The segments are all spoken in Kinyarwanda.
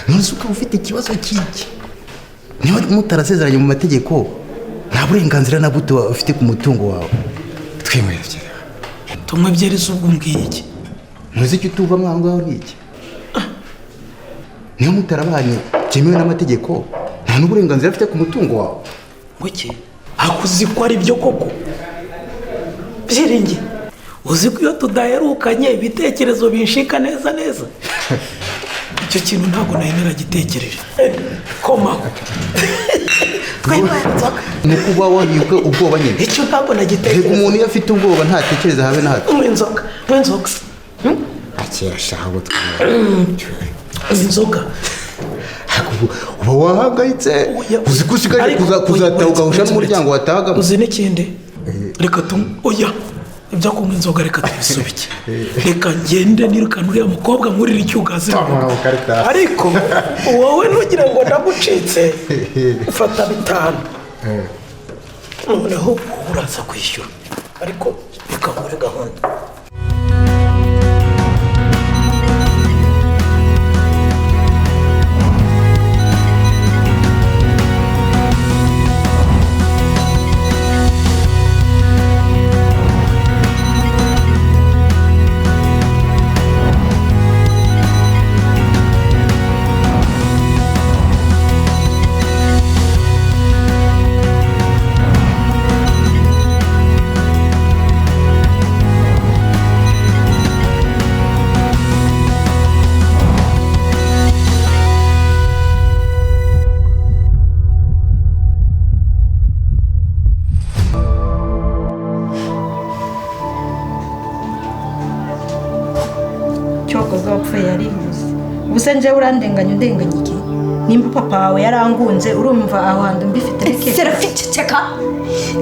Ntuzuka ufite ikibazo cy'iki. Niba mutarasezeranye mu mategeko, nta burenganzira na buto ufite ku mutungo wawe. Twemwereke. Tumwe byereza ubwo mbwiye iki? Muzi icyo tuva mwangaho n'iki? Niba mutarabanye cyemewe n'amategeko, nta n'uburenganzira afite ku mutungo wawe. Ngoki? Akuzi ko ari byo koko? Byiringi. Uzi ko iyo tudaherukanye ibitekerezo binshika neza. Icyo kintu ntabwo nahemera gitekereje. Koma. Nukuba wanyuka ubwoba nyine. Icyo ntabwo nagitekereje. Umuntu iyo afite ubwoba ntatekereza habe na hato. Wenzoka. Akira shaho twa. Inzoga. Uba wahangayitse. Uzi ko usigaje kuzatahuka usha n'umuryango watahagamo. Uzi n'ikindi? Reka oya. Ibyo kunywa inzoga reka tubisubike. Reka ngende nirukana uriya mukobwa nkurira icyugazi. Ariko wowe nugira ngo ndagucitse. Ufata 5. Noneho uraza kwishyura. Ariko reka nkore gahunda. Ubuse nje urandenganya undenganya iki? Nimba papa wawe yarangunze urumva aho hantu mbifite reke. Serafite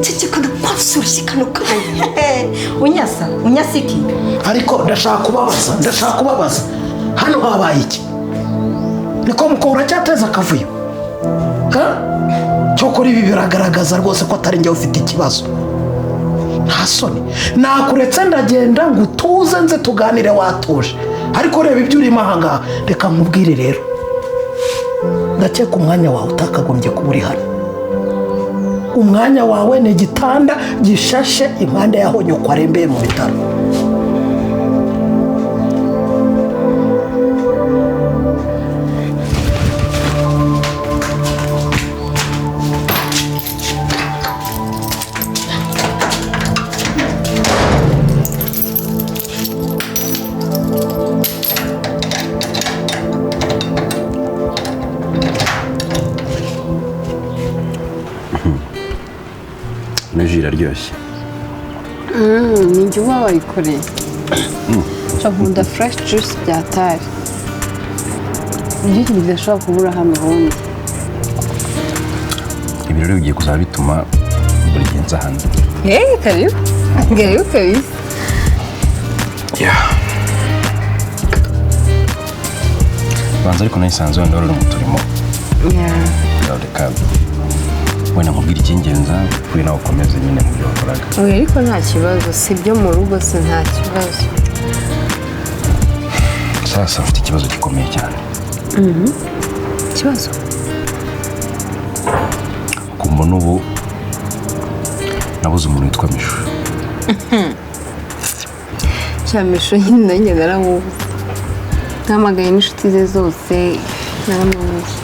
ceceka ndakwasurushikanuka. Unyasiki. Ariko ndashaka kubabaza. Hano habaye iki? Niko mukora cyateza akavuyo. Cyokora ibi biragaragaza rwose ko atari njye ufite ikibazo. Nta soni. Nakuretse ndagenda ngo utuze nze tuganire watuje. Ariko reba ibyo urimo ahangaha, reka nkubwire rero. Ndakeka umwanya wawe utakagombye kuba uri hano. Umwanya wawe ni igitanda gishashe impande yaho nyoko arembeye mu bitaro. Iraryoshye. Ni njye uba wayikoreye. Nkunda fresh juice byatari. Ibyo kintu bidashobora kubura hano ubundi. Ibi rero bigiye kuzaba bituma buri gihe nza hano. Karibu kabisa. Banza ariko nayisanze wenda wari mu turimo. Reka wenda nkubwira icy'ingenzi kuri nawe ukomeze nyine mu byo wakoraga. Ariko nta kibazo, si byo mu rugo se nta kibazo. Sasa mfite ikibazo gikomeye cyane. Ikibazo? Kumbona ubu nabuze umuntu witwa Mishu. Mishu nyine nanjye naramubuze. Ntamagaye n'inshuti ze zose naramubuze.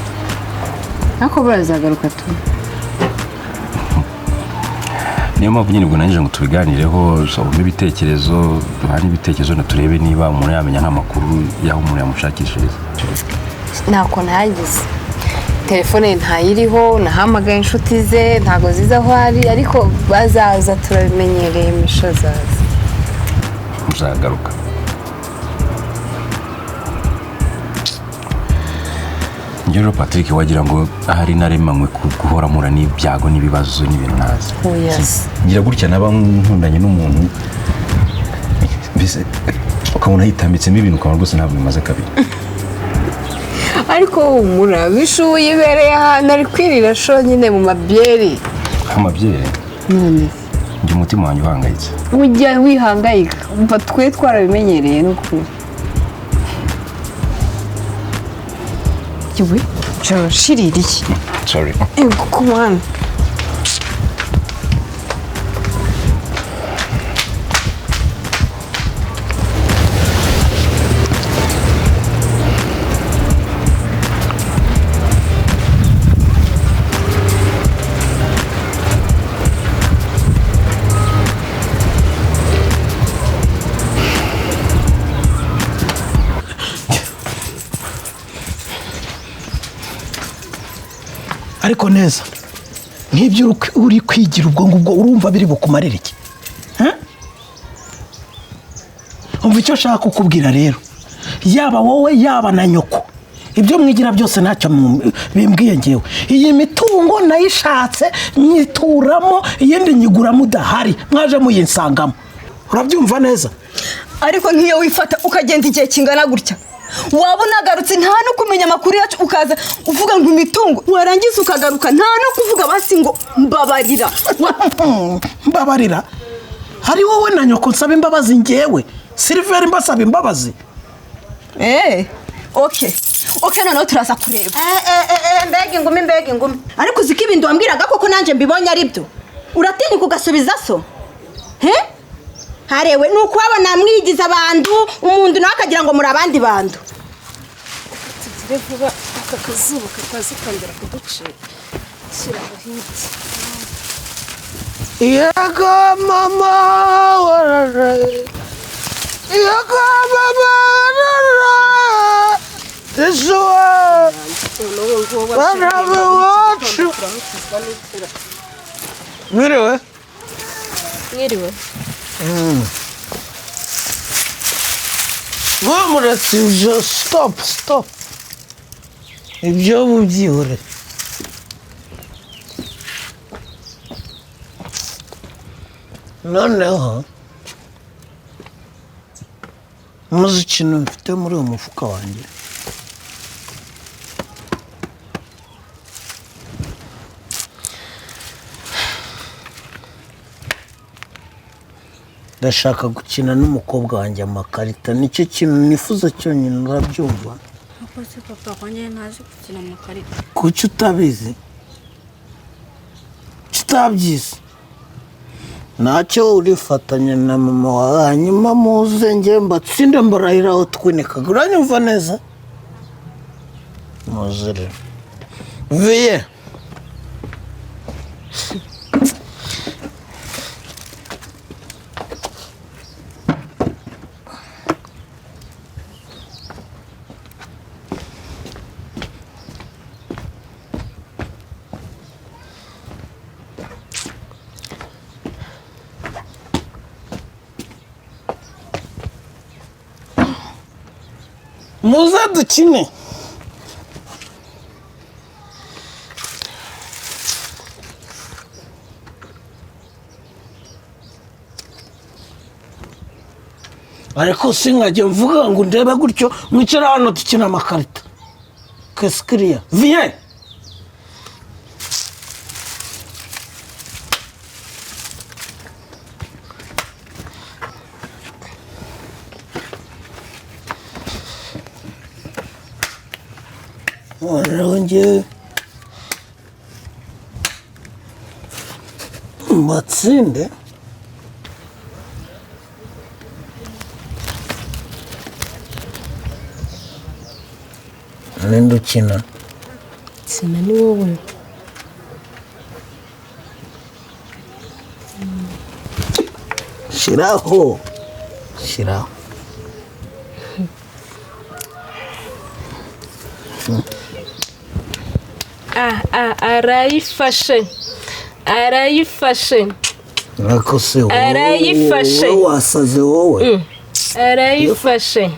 Ariko burazagaruka tu. Niyo mpamvu nyine ubwo nanjye ngo tubiganireho, usabamo ibitekerezo, duhane ibitekerezo na turebe niba umuntu yamenya n'amakuru y'aho umuntu yamushakishiriza. Ntako ntagize. Telefone ntayiriho, nahamagaye inshuti ze, ntago ziza aho ari, ariko bazaza turabimenyereye Misho zaza. Uzagaruka. Njyewe Patrick wagira ngo ahari naremanywe guhora mura n'ibyago n'ibibazo n'ibintu nazi. Ngira gutya naba nkundanye n'umuntu bise ukabona hitambitsemo ibintu ukabona rwose ntabwo bimaze kabiri. Ariko umura bishuye ibereye ahantu ari kwirira sho nyine mu mabyeri. Amabyeri? None njye umutima wanjye uhangayitse. Ujya wihangayika umva twe twarabimenyereye n'ukuri. Yewe, shiririye. Sorry. Come on. ariko neza nk'ibyo uri kwigira ubwo ngubwo urumva biri bukumarire iki? umva icyo nshaka kukubwira rero, yaba wowe yaba na nyoko, ibyo mwigira byose ntacyo bimbwiye ngewe. iyi mitungo nayishatse nyituramo, iyindi nyiguramo udahari, mwaje muyinsangamo. urabyumva neza? ariko nk'iyo wifata ukagenda igihe kingana gutya, waba unagarutse nta no kumenya amakuru yacu, ukaza uvuga ngo imitungo, warangiza ukagaruka nta no kuvuga basi ngo mbabarira. mbabarira? hari wowe na nyoko nsaba imbabazi ngewe? Silver mbasaba imbabazi? Okay, noneho turaza kureba. mbega ingumi. Ariko uziko ibintu wambwiraga koko nanjye mbibonye ari byo, uratinya ugasubiza so? harewe ni ukubabona mwigiza abantu, umuntu nawe akagira ngo muri abandi bantu. Tugire vuba aka kazuba kakazikongera kuducira. Shyiraho hirya. Yego mama warare, yego mama warare, Yesuwa barabe wacu. Mwiriwe? Mwiriwe. Muretse ibyo, stop. ibyo mubyihore. noneho muzi ikintu mfite muri uwo mufuka wanjye? ndashaka gukina n'umukobwa wanjye amakarita, nicyo kintu nifuza cyonyine. urabyumva? Akoze papa kwenye ntazi gukina amakarita. kuki utabizi? utabyize ntacyo, urifatanya na mama wawe, hanyuma muze njye mbatsinde mbarahiraho twinikaga. uranyumva neza? muze rero viye. muze dukine. ariko sinkajya mvuga ngo ndebe gutyo, mwicara hano dukina amakarita. kesikiriya viye. Warongeye mbatsinde. ninde ukina? Sina ni wowe. shiraho. arayifashe. Nako se arayifashe. wowe wasaze wowe. arayifashe.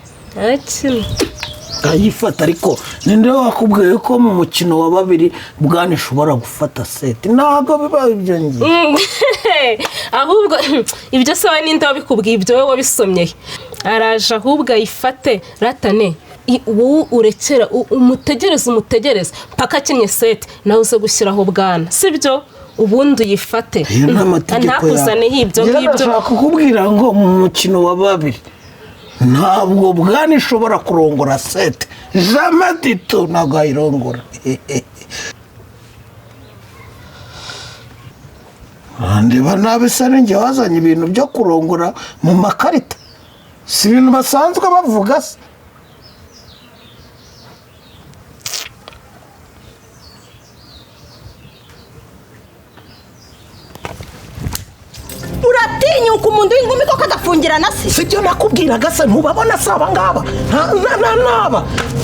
ayifata. ariko ninde wakubwiye ko mu mukino wa babiri bwana ishobora gufata seti? ntabwo biba ibyo ngiye. ahubwo ibyo sawa ninde wabikubwiye? ibyo wowe wabisomye. araje ahubwo ayifate ratane. wowe urekera umutegereze paka akenye seti, nawe uze gushyiraho bwana, sibyo? ubundi uyifate, ntakuzaneho ibyo ngibyo. ndashaka kukubwira ngo mu mukino wa babiri ntabwo bwana ishobora kurongora seti jamadito nagayirongora ndeba nabi se ninjye wazanye ibintu byo kurongora mu makarita si ibintu basanzwe bavuga se uratinyuka umuntu w'ingumi koko agafungirana se sibyo nakubwiraga se ntubabona se aba ngaba naba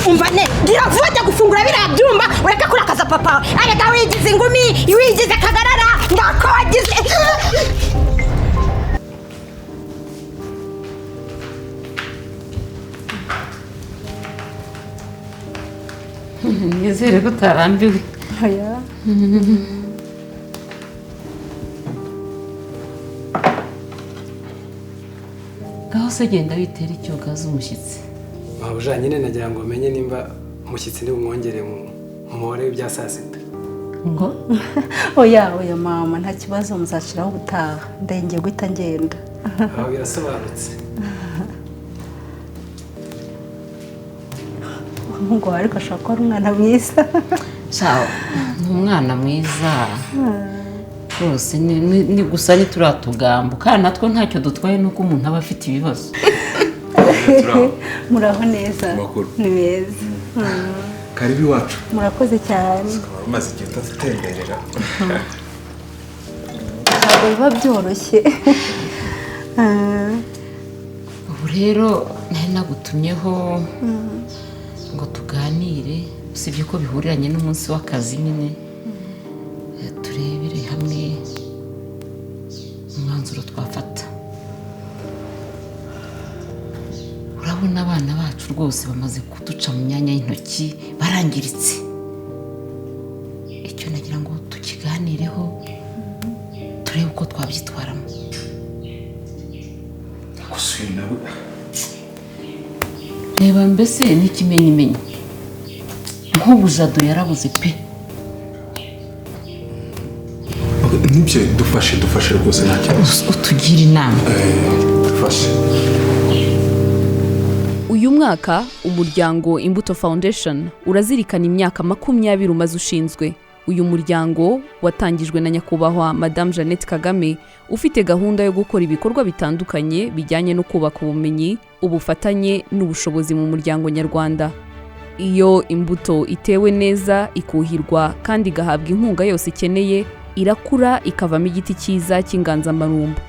umva ne gira vuba jya gufungura biriya byumba ureke kurakaza papa areka wigize ingumi wigize kagarara ndakogize nizere ko utarambiwe aya ngaho se genda witera icyogaza umushyitsi mabuja nyine nagira ngo menye nimba umushyitsi ntibumwongere mu mubare w'ibya saa sita ngo oya mama nta kibazo muzaciraho ubutaha ndenge guhita ngenda aho birasobanutse ngo ariko ashobora kuba ari umwana mwiza sawa ni umwana mwiza rwose ni gusa ntituratugambo kandi natwe ntacyo dutwaye nuko umuntu aba afite ibibazo muraho neza ni beza karibu iwacu murakoze cyane umaze igihe utadutemberera ntabwo biba byoroshye ubu rero nari nagutumyeho ngo tuganire usibye ko bihuriranye n'umunsi w'akazi nyine turebere hamwe umwanzuro twafata urabona abana bacu rwose bamaze kuduca mu myanya y'intoki barangiritse icyo nagira ngo tukiganireho turebe uko twabyitwaramo reba mbese n'ikimenyimenyi nk'ubu jado yarabuze pe nibyo dufashe rwose nta kibazo utugira inama dufashe uyu mwaka umuryango Imbuto Foundation urazirikana imyaka 20 umaze ushinzwe. Uyu muryango watangijwe na nyakubahwa Madame Jeannette Kagame ufite gahunda yo gukora ibikorwa bitandukanye bijyanye no kubaka ubumenyi, ubufatanye n'ubushobozi mu muryango nyarwanda. Iyo imbuto itewe neza ikuhirwa kandi igahabwa inkunga yose ikeneye, irakura ikavamo igiti cyiza cy'inganzamarumbu.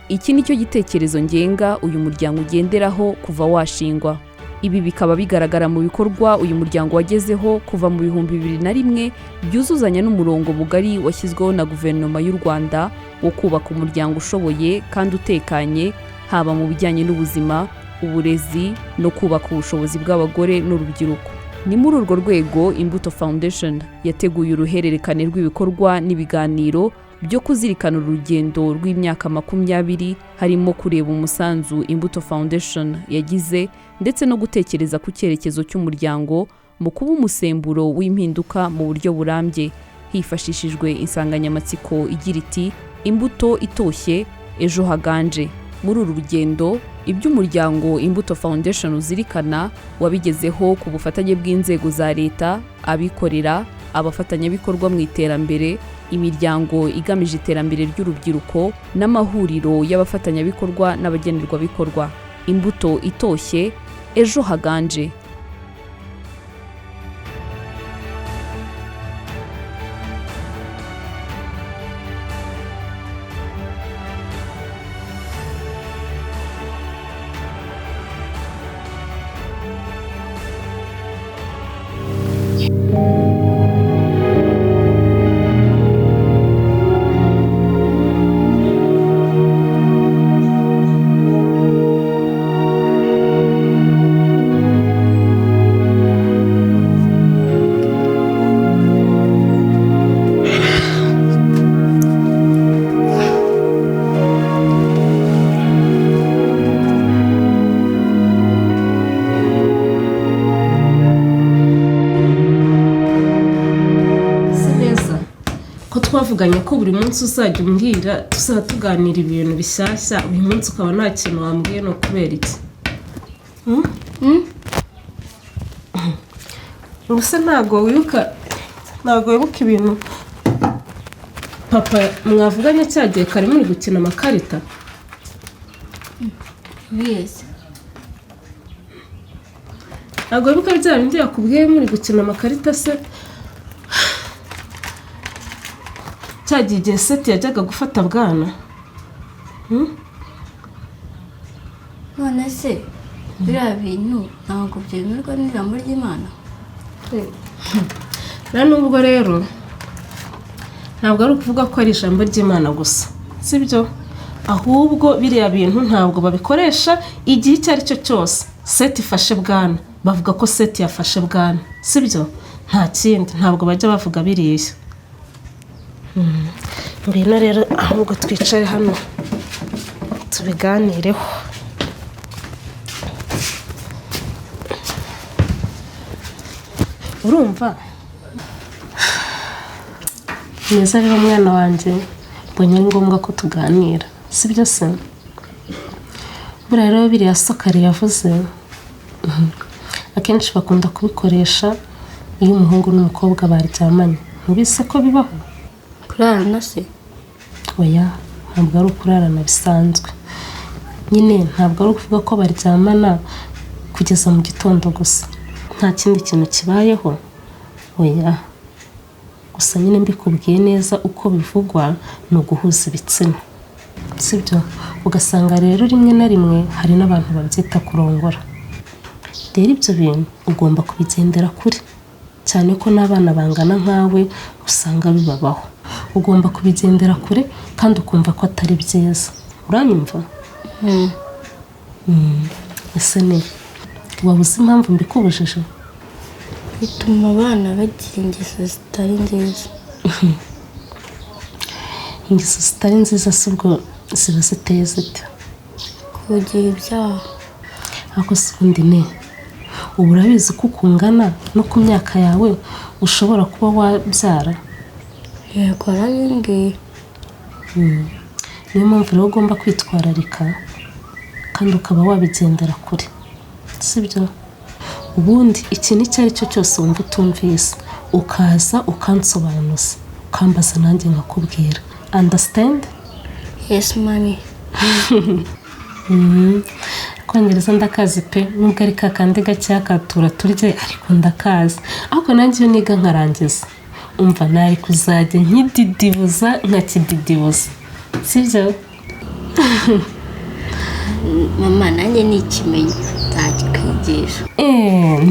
Iki nicyo gitekerezo ngenga uyu muryango ugenderaho kuva washingwa. Ibi bikaba bigaragara mu bikorwa uyu muryango wagezeho kuva mu 2001 byuzuzanya n'umurongo mugari washyizweho na guverinoma y'u Rwanda wo kubaka umuryango ushoboye kandi utekanye, haba mu bijyanye n'ubuzima, uburezi no kubaka ubushobozi bw'abagore n'urubyiruko. Ni muri urwo rwego Imbuto Foundation yateguye uruhererekane rw'ibikorwa n'ibiganiro byo kuzirikana urugendo rw'imyaka 20 harimo kureba umusanzu Imbuto Foundation yagize ndetse no gutekereza ku cyerekezo cy'umuryango mu kuba umusemburo w'impinduka mu buryo burambye, hifashishijwe insanganyamatsiko igira iti imbuto itoshye ejo haganje. Muri uru rugendo iby'umuryango Imbuto Foundation uzirikana wabigezeho ku bufatanye bw'inzego za leta, abikorera, abafatanyabikorwa mu iterambere, imiryango igamije iterambere ry'urubyiruko n'amahuriro y'abafatanyabikorwa n'abagenerwabikorwa. Imbuto itoshye ejo haganje. twavuganye ko buri munsi uzajya umbwira tuzaba tuganira ibintu bishyashya, uyu munsi ukaba nta kintu wambwiye, no kubera iki? ubuse ntabwo wibuka ibintu papa mwavuganye cyagiye kare muri gukina amakarita. Yes. Ntabwo wibuka bya bindi yakubwiye muri gukina amakarita se? Cyagiye igihe seti yajyaga gufata bwana. None se biriya bintu ntabwo byemerwa n'ijambo ry'Imana? Nubwo rero ntabwo ari ukuvuga ko ari ijambo ry'Imana gusa, sibyo? Ahubwo biriya bintu ntabwo babikoresha igihe icyo ari cyo cyose seti ifashe bwana, bavuga ko seti yafashe bwana, sibyo? Nta kindi, ntabwo bajya bavuga biriya. Ngwino rero ahubwo twicare hano tubiganireho. Urumva neza rero mwana wanjye, mbonye ari ngombwa ko tuganira, sibyo se? Buriya rero biriya sokari yavuze akenshi bakunda kubikoresha iyo umuhungu n'umukobwa baryamanye. Mubise ko bibaho? Kurarana se? Oya, ntabwo ari ukurarana bisanzwe. Nyine ntabwo ari ukuvuga ko baryamana kugeza mu gitondo gusa, nta kindi kintu kibayeho. Oya, gusa nyine mbikubwiye neza uko bivugwa ni uguhuza ibitsina, sibyo? Ugasanga rero rimwe na rimwe hari n'abantu babyita kurongora. Rero ibyo bintu ugomba kubigendera kure, cyane ko n'abana bangana nkawe usanga bibabaho. Ugomba kubigendera kure kandi ukumva ko atari byiza. Uranyumva? Ese ne wabuze impamvu mbikubujije? Bituma abana bagira ingeso zitari nziza. Ingeso zitari nziza si ubwo ziba ziteye zite? Kugira ibyaha. Ako si ubundi ne, ubu urabizi ko ukungana no ku myaka yawe ushobora kuba wabyara? Yego arabimbwiye. Niyo mpamvu rero ugomba kwitwararika kandi ukaba wabigendera kure, sibyo? Ubundi ikintu icyo ari cyo cyose wumva utumvise ukaza ukansobanuza, ukambaza nanjye nkakubwira. Understand? Yes, mommy. Kongereza ndakazi pe, nubwo ari kakandi gakeya katura turye ariko ndakazi. Ahubwo nanjye iyo niga nkarangiza umva nari kuzajya nkididibuza nkakididibuza, sibyo? Mama nanjye ni ikimenyi nzakikwigisha.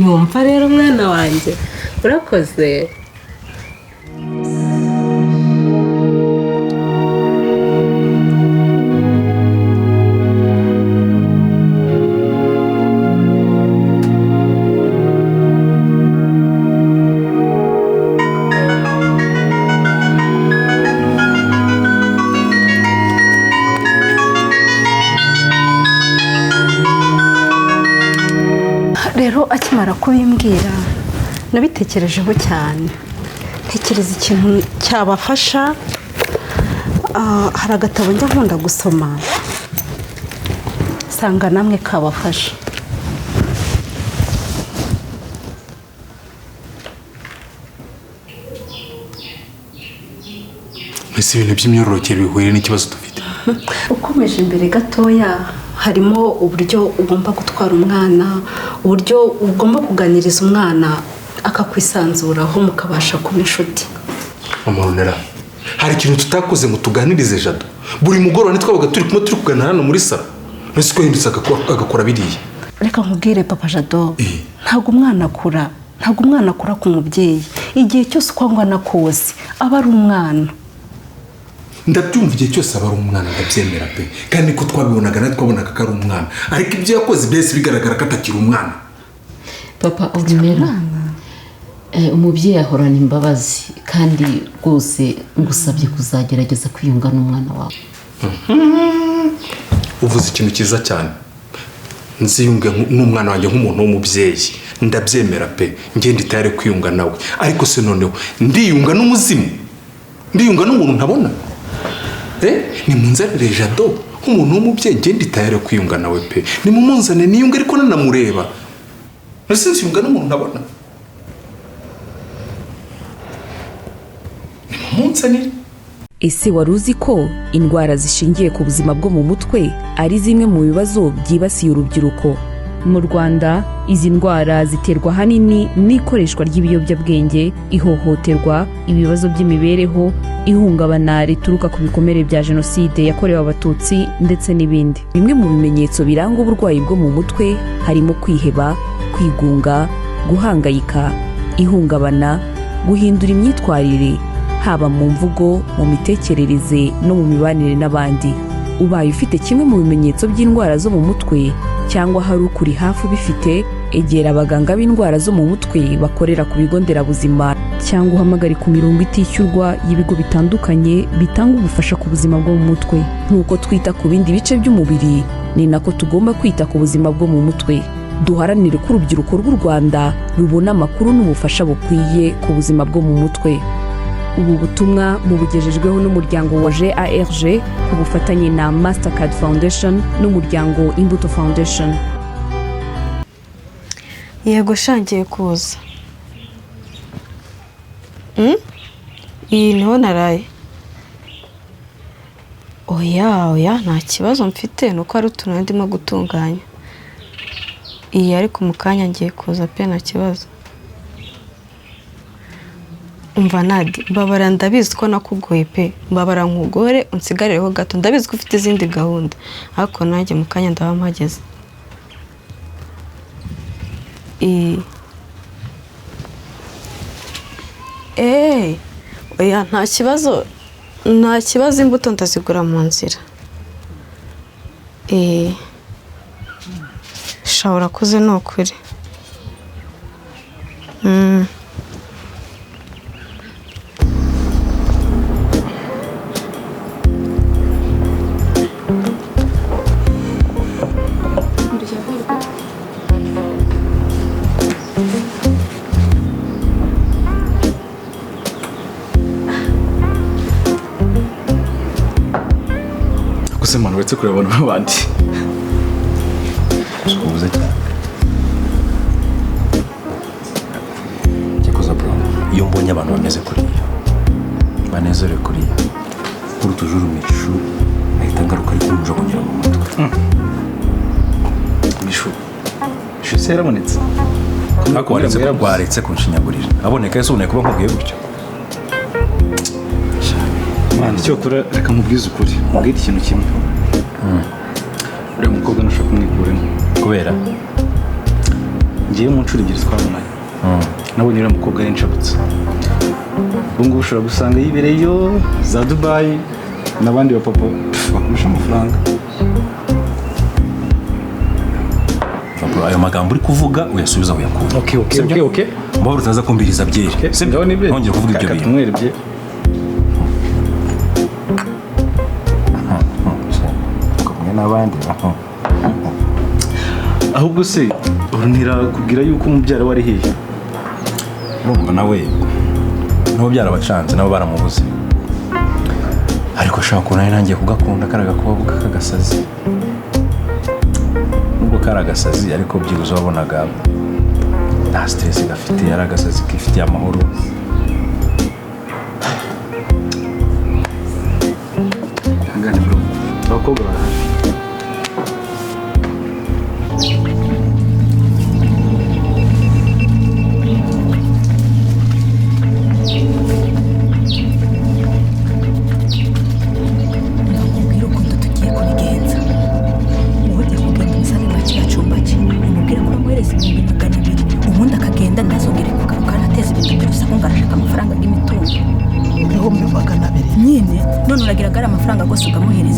Nyumva rero mwana wanjye, urakoze. Rero akimara kubimbwira nabitekerejeho cyane, ntekereza ikintu cyabafasha. Hari agatabo njya nkunda gusoma sanga namwe kabafasha. Mbese ibintu by'imyororokere bihuye n'ikibazo dufite? Ukomeje imbere gatoya harimo uburyo ugomba gutwara umwana, uburyo ugomba kuganiriza umwana akakwisanzuraho mukabasha kuba inshuti. Amarunera, hari ikintu tutakoze ngo tuganirize Jado. Buri mugoroba nitwabaga turi kuganira hano muri salo, nese ko hindutse agakora biriya. Reka nkubwire papa Jado, ntabwo umwana akura ku mubyeyi. Igihe cyose uko angana kose aba ari umwana. Ndabyumva igihe cyose aba ari umwana, ndabyemera pe, kandi ko twabibonaga natwe twabonaga ko ari umwana, ariko ibyo yakoze byose bigaragara ko atakiri umwana. Papa urumera umubyeyi ahorana imbabazi, kandi rwose ngusabye kuzagerageza kwiyunga n'umwana wawe. Uvuze ikintu cyiza cyane. Nziyunge n'umwana wanjye nk'umuntu w'umubyeyi, ndabyemera pe, ngende itare kwiyunga nawe. Ariko se noneho ndiyunga n'umuzimu, ndiyunga n'umuntu ntabona. Ni munzanire Jado nk'umuntu w'umubyeyi, ngende itare kwiyunga nawe pe, ni mumunzane niyunga ariko nanamureba. Nase nziyunga n'umuntu ntabona. munsanire. Ese wari uzi ko indwara zishingiye ku buzima bwo mu mutwe ari zimwe mu bibazo byibasiye urubyiruko? Mu Rwanda izi ndwara ziterwa ahanini n'ikoreshwa ry'ibiyobyabwenge, ihohoterwa, ibibazo by'imibereho, ihungabana rituruka ku bikomere bya jenoside yakorewe abatutsi ndetse n'ibindi. Bimwe mu bimenyetso biranga uburwayi bwo mu mutwe harimo kwiheba, kwigunga, guhangayika, ihungabana, guhindura imyitwarire haba mu mvugo, mu mitekerereze no mu mibanire n'abandi. Ubaye ufite kimwe mu bimenyetso by'indwara zo mu mutwe cyangwa hari ukuri hafi ubifite, egera abaganga b'indwara zo mu mutwe bakorera ku bigo nderabuzima cyangwa uhamagare ku mirongo itishyurwa y'ibigo bitandukanye bitanga ubufasha ku buzima bwo mu mutwe. Nk'uko twita ku bindi bice by'umubiri, ni nako tugomba kwita ku buzima bwo mu mutwe. Duharanire ko urubyiruko rw'u Rwanda rubona amakuru n'ubufasha bukwiye ku buzima bwo mu mutwe. Ubu butumwa bubugejejweho n'umuryango wa ArtRwanda ku bufatanye na Mastercard Foundation n'umuryango Imbuto Foundation. Yego shangiye kuza. Iyi niho naraye. Oya nta kibazo mfite, nuko ari utuntu ndimo gutunganya. Iyi ariko mu kanya ngiye kuza pe nta kibazo. Umva Nadi, mbabara ndabizi ko nakugoye pe. Mbabara nkugore unsigareho gato. Ndabizi ko ufite izindi gahunda. Ariko nanjye mu kanya ndaba mpageze. Oya nta kibazo imbuto ndazigura mu nzira. Shawura kuze ni ukuri. Mano uretse kureba abantu b'abandi ubuze cyane cyakoze bro, iyo mbonye abantu bameze kuriya banezerewe kuriya kuri tujuru mishu ahita ngaruka ari kunja kugira mu mutwe. mishu se yarabonetse ariko waretse kunshinyagurira aboneka ese ubone kuba nkubwiye gutyo. Mwana icyo kora reka mubwize ukuri mubwire ikintu kimwe. Uriya mukobwa ntushaka kumwikuremo kubera ngiye mu nshuro ebyiri twabonanye. Nabonye uriya mukobwa ari inshabutse. Ubu ngubu ushobora gusanga yibereyeyo za Dubai n'abandi bapapa bakurusha amafaranga. Ayo magambo uri kuvuga uyasubiza aho yakura. Okay. Mbahora utaza kumbiriza byeri. Sibyo ni byo. Ntongere kuvuga ibyo bintu. Tumwerebye. N'abandi ahubwo se urunira kubwira yuko umubyara wari hehe? Urumva nawe n'ubyara abacanze nabo baramubuze, ariko shaka ko nawe nangiye kugakunda karaga kobwa kagasazi. Nubwo karagasazi ariko byibuze wabonaga nta stress gafite, yari agasazi kifitiye amahoro. Ngane bro, abakobwa barahari.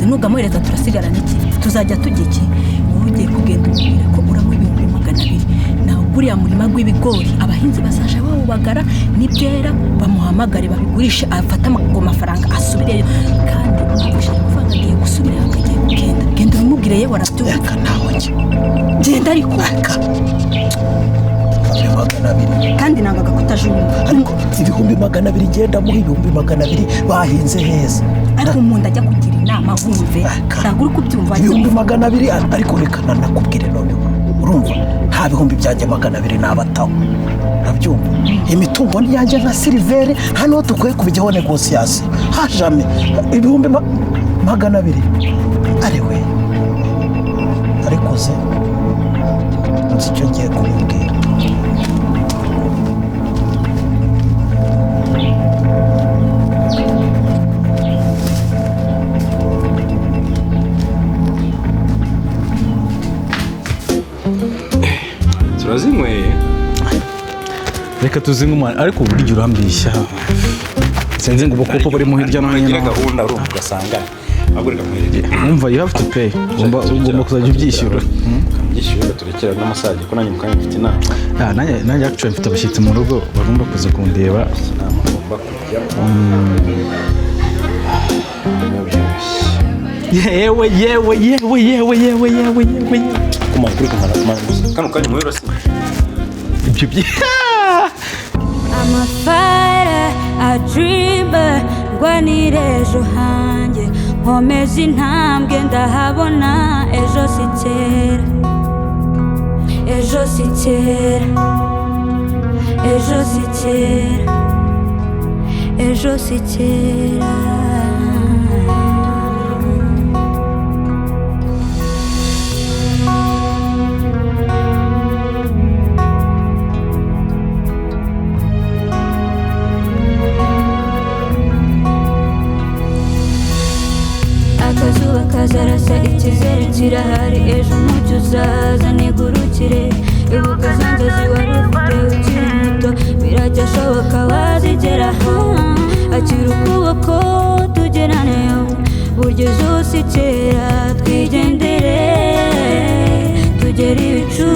Nugamuhereza turasigarana iki? Tuzajya tujya iki? Wowe ugiye kugenda umubwira ko uramo 200,000. Naho buriya murima gw'ibigori abahinzi bazaje bawubagara nibyera bamuhamagare babigurisha afata ago mafaranga asubireyo, kandi ushaka kuvanga agiye gusubira akagiye kugenda. Genda umubwire ye warabyuka nawe nje. Genda ariko kandi nangaga kutajumba. Ariko 200,000 genda muri 200,000 bahinze heza. Ariko umuntu ajya kugira inama wumve ntabwo uri kubyumva. 200,000 ariko reka nakubwire noneho urumva nta bihumbi byanjye 200 nabataho urabyumva imitungo ni yanjye nka Siliveri nta n'uwo dukwiye kubijyaho negosiyasiyo hajame ibihumbi 200 arewe ariko ze nzi icyo ngiye kumubwira turazinyweye reka tuzinwe umwana ariko burya urambishya sinzi ngo ubukoko buri mu hirya no hino gahunda urumva ugasanga agurika mwirire umva you have to pay ugomba kuzajya ubyishyura byishyura turekera n'amasaje ko nanjye mukanya mfite inama nanjye actually mfite abashyitsi mu rugo bagomba kuza kundeba inama ngomba kujya yewe kuma kuri kumara kano kanya mwero se ibyo I'm a fighter, a dreamer, rwanira ejo hanjye nkomeza intambwe ndahabona ejo si kera ejo si kera ejo si kera ejo si kera akazuba kazarasa icyizere kirahari ejo umucyo uzaza nigurukire ibuka za nzozi wari ufite ukiri muto biracyashoboka wazigeraho akira ukuboko tugeraneyo buryo zose kera twigendere tugere ibicu